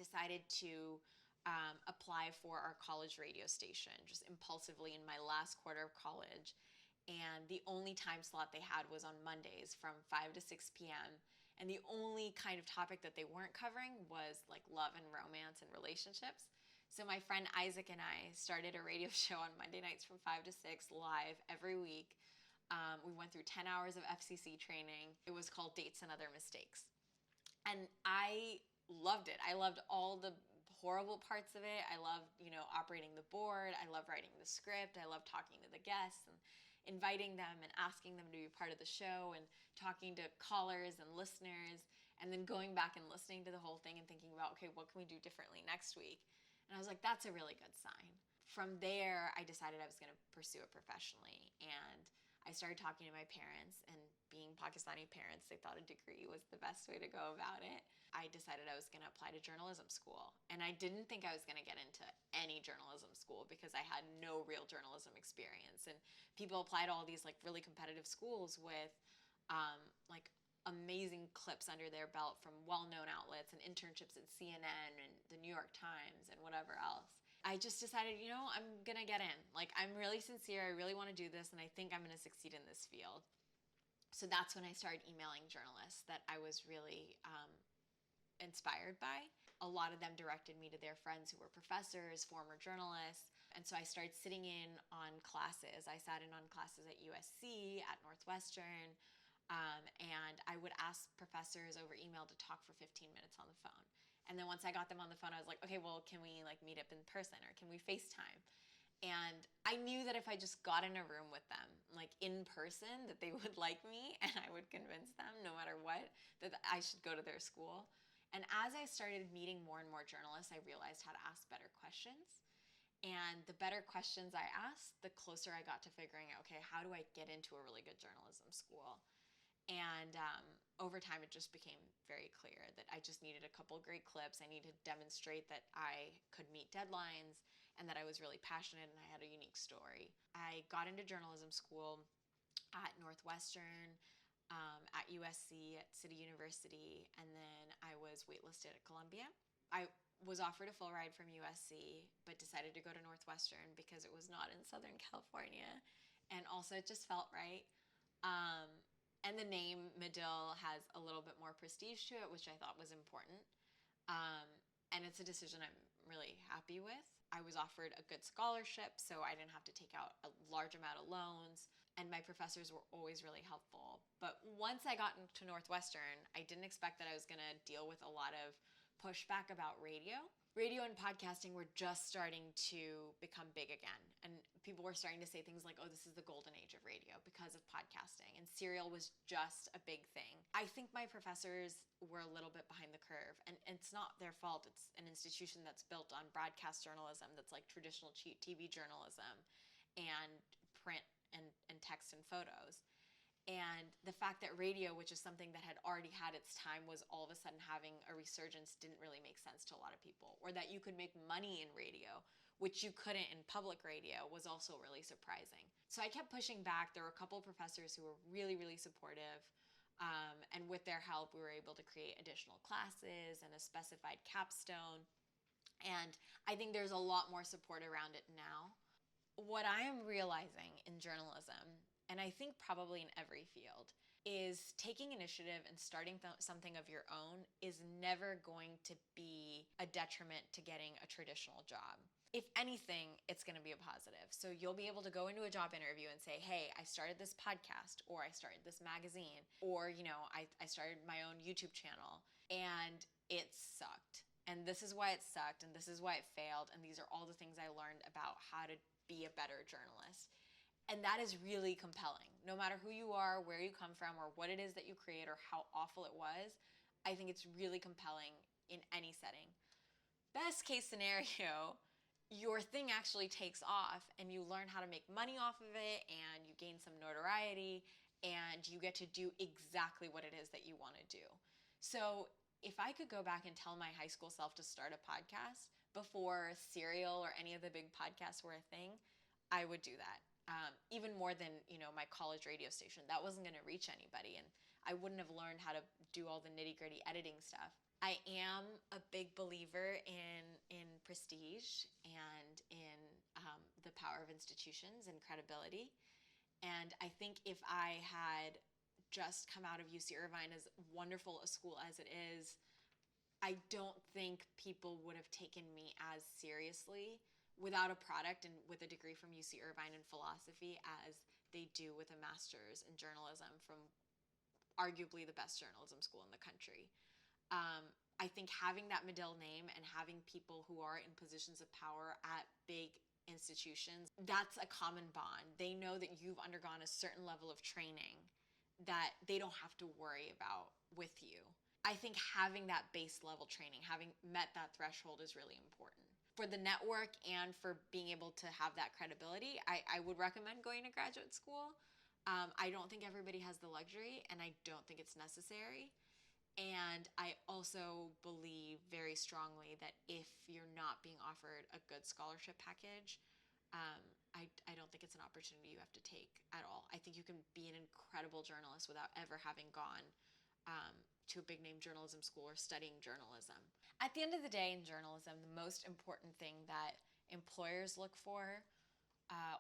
decided to apply for our college radio station just impulsively in my last quarter of college. And the only time slot they had was on Mondays from 5 to 6 p.m. And the only kind of topic that they weren't covering was like love and romance and relationships. So my friend Isaac and I started a radio show on Monday nights from 5 to 6 live every week. We went through 10 hours of FCC training. It was called Dates and Other Mistakes. And I loved it. I loved all the horrible parts of it. I loved, operating the board. I loved writing the script. I loved talking to the guests and inviting them and asking them to be part of the show and talking to callers and listeners, and then going back and listening to the whole thing and thinking about, okay, what can we do differently next week? And I was like, that's a really good sign. From there, I decided I was going to pursue it professionally. And I started talking to my parents, and being Pakistani parents, they thought a degree was the best way to go about it. I decided I was going to apply to journalism school. And I didn't think I was going to get into any journalism school because I had no real journalism experience. And people apply to all these like really competitive schools with like amazing clips under their belt from well-known outlets and internships at CNN and the New York Times and whatever else. I just decided, I'm going to get in. Like, I'm really sincere. I really want to do this, and I think I'm going to succeed in this field. So that's when I started emailing journalists that I was really inspired by. A lot of them directed me to their friends who were professors, former journalists. And so I started sitting in on classes. I sat in on classes at USC, at Northwestern, and I would ask professors over email to talk for 15 minutes on the phone. And then once I got them on the phone, I was like, okay, well, can we like meet up in person, or can we FaceTime? And I knew that if I just got in a room with them, like in person, that they would like me, and I would convince them, no matter what, that I should go to their school. And as I started meeting more and more journalists, I realized how to ask better questions. And the better questions I asked, the closer I got to figuring out, okay, how do I get into a really good journalism school? And over time, it just became very clear that I just needed a couple great clips. I needed to demonstrate that I could meet deadlines and that I was really passionate and I had a unique story. I got into journalism school at Northwestern, at USC, at City University, and then I was waitlisted at Columbia. I was offered a full ride from USC, but decided to go to Northwestern because it was not in Southern California. And also it just felt right. And the name Medill has a little bit more prestige to it, which I thought was important. And it's a decision I'm really happy with. I was offered a good scholarship, so I didn't have to take out a large amount of loans, and my professors were always really helpful. But once I got into Northwestern, I didn't expect that I was going to deal with a lot of pushback about radio. Radio and podcasting were just starting to become big again. And people were starting to say things like, oh, this is the golden age of radio because of podcasting. And Serial was just a big thing. I think my professors were a little bit behind the curve. And it's not their fault. It's an institution that's built on broadcast journalism that's like traditional TV journalism and print and text and photos. And the fact that radio, which is something that had already had its time, was all of a sudden having a resurgence didn't really make sense to a lot of people. Or that you could make money in radio, which you couldn't in public radio, was also really surprising. So I kept pushing back. There were a couple of professors who were really, really supportive. And with their help, we were able to create additional classes and a specified capstone. And I think there's a lot more support around it now. What I am realizing in journalism, and I think probably in every field, is taking initiative and starting something of your own is never going to be a detriment to getting a traditional job. If anything, it's going to be a positive. So you'll be able to go into a job interview and say, hey, I started this podcast, or I started this magazine, or, I started my own YouTube channel, and it sucked. And this is why it sucked, and this is why it failed, and these are all the things I learned about how to be a better journalist. And that is really compelling. No matter who you are, where you come from, or what it is that you create, or how awful it was, I think it's really compelling in any setting. Best case scenario, your thing actually takes off and you learn how to make money off of it, and you gain some notoriety, and you get to do exactly what it is that you want to do. So if I could go back and tell my high school self to start a podcast before Serial or any of the big podcasts were a thing, I would do that. Even more than, my college radio station. That wasn't going to reach anybody, and I wouldn't have learned how to do all the nitty-gritty editing stuff. I am a big believer prestige and in the power of institutions and credibility. And I think if I had just come out of UC Irvine, as wonderful a school as it is, I don't think people would have taken me as seriously without a product and with a degree from UC Irvine in philosophy as they do with a master's in journalism from arguably the best journalism school in the country. I think having that Medill name and having people who are in positions of power at big institutions, that's a common bond. They know that you've undergone a certain level of training that they don't have to worry about with you. I think having that base level training, having met that threshold, is really important. For the network and for being able to have that credibility, I would recommend going to graduate school. I don't think everybody has the luxury, and I don't think it's necessary. And I also believe very strongly that if you're not being offered a good scholarship package, I don't think it's an opportunity you have to take at all. I think you can be an incredible journalist without ever having gone to a big name journalism school or studying journalism. At the end of the day, in journalism, the most important thing that employers look for,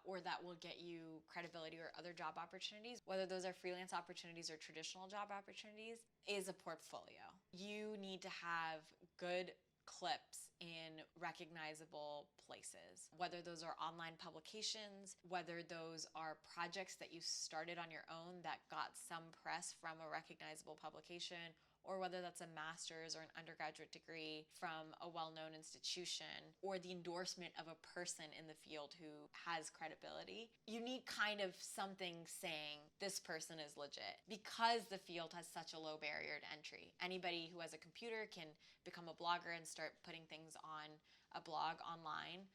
or that will get you credibility or other job opportunities, whether those are freelance opportunities or traditional job opportunities, is a portfolio. You need to have good clips in recognizable places, whether those are online publications, whether those are projects that you started on your own that got some press from a recognizable publication, or whether that's a master's or an undergraduate degree from a well-known institution, or the endorsement of a person in the field who has credibility. You need kind of something saying this person is legit, because the field has such a low barrier to entry. Anybody who has a computer can become a blogger and start putting things on a blog online.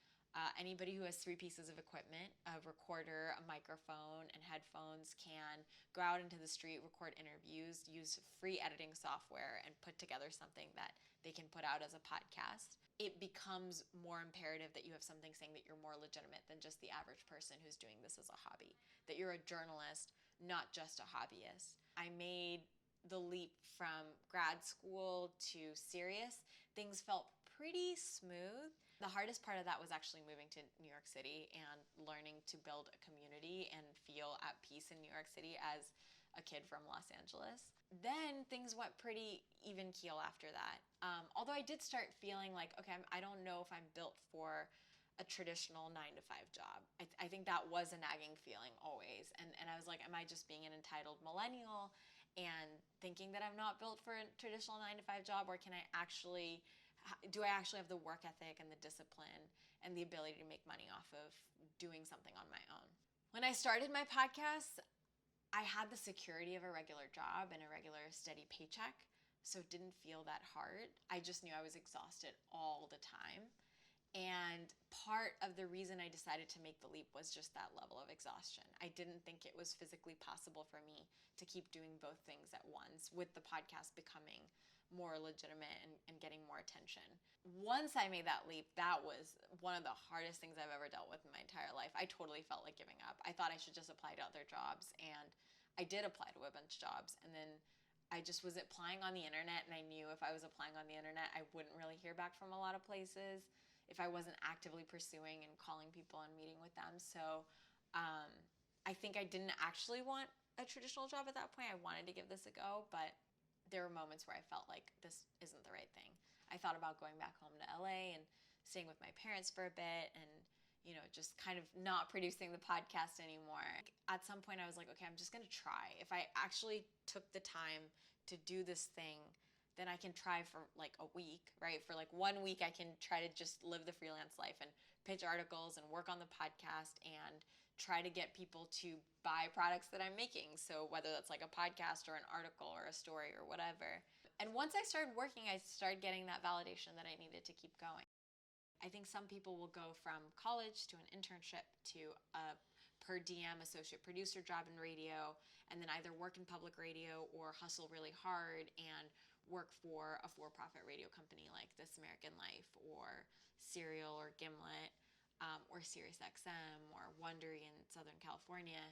Anybody who has 3 pieces of equipment, a recorder, a microphone, and headphones, can go out into the street, record interviews, use free editing software, and put together something that they can put out as a podcast. It becomes more imperative that you have something saying that you're more legitimate than just the average person who's doing this as a hobby, that you're a journalist, not just a hobbyist. I made the leap from grad school to Sirius. Things felt pretty smooth. The hardest part of that was actually moving to New York City and learning to build a community and feel at peace in New York City as a kid from Los Angeles. Then things went pretty even keel after that. Although I did start feeling like, okay, I don't know if I'm built for a traditional 9-to-5 job. I think that was a nagging feeling always. And I was like, am I just being an entitled millennial and thinking that I'm not built for a traditional 9-to-5 job, or do I actually have the work ethic and the discipline and the ability to make money off of doing something on my own? When I started my podcast, I had the security of a regular job and a regular steady paycheck, so it didn't feel that hard. I just knew I was exhausted all the time. And part of the reason I decided to make the leap was just that level of exhaustion. I didn't think it was physically possible for me to keep doing both things at once, with the podcast becoming more legitimate and getting more attention. Once I made that leap, that was one of the hardest things I've ever dealt with in my entire life. I totally felt like giving up. I thought I should just apply to other jobs, and I did apply to a bunch of jobs, and then I just was applying on the internet, and I knew if I was applying on the internet, I wouldn't really hear back from a lot of places if I wasn't actively pursuing and calling people and meeting with them. So I think I didn't actually want a traditional job at that point. I wanted to give this a go, but there were moments where I felt like this isn't the right thing. I thought about going back home to LA and staying with my parents for a bit, and just kind of not producing the podcast anymore. At some point I was like, okay, I'm just gonna try. If I actually took the time to do this thing, then I can try for like a week, right? For like 1 week, I can try to just live the freelance life and pitch articles and work on the podcast and try to get people to buy products that I'm making. So whether that's like a podcast or an article or a story or whatever. And once I started working, I started getting that validation that I needed to keep going. I think some people will go from college to an internship to a per diem associate producer job in radio, and then either work in public radio or hustle really hard and work for a for-profit radio company like This American Life or Serial or Gimlet, or SiriusXM or Wondery in Southern California.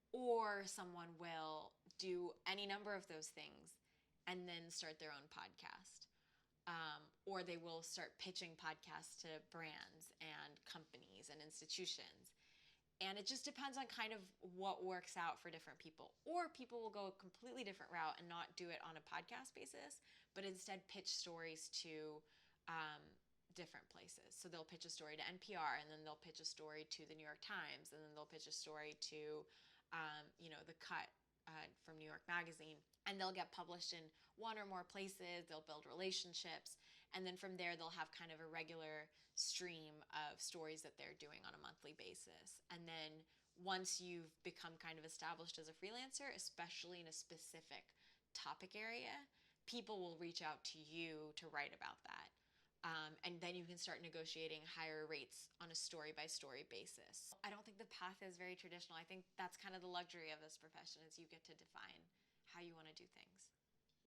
Or someone will do any number of those things and then start their own podcast. or they will start pitching podcasts to brands and companies and institutions. And it just depends on kind of what works out for different people. Or people will go a completely different route and not do it on a podcast basis, but instead pitch stories to different places. So they'll pitch a story to NPR, and then they'll pitch a story to the New York Times, and then they'll pitch a story to, The Cut from New York Magazine. And they'll get published in one or more places. They'll build relationships. And then from there, they'll have kind of a regular stream of stories that they're doing on a monthly basis. And then once you've become kind of established as a freelancer, especially in a specific topic area, people will reach out to you to write about that. And then you can start negotiating higher rates on a story-by-story basis. I don't think the path is very traditional. I think that's kind of the luxury of this profession, is you get to define how you want to do things.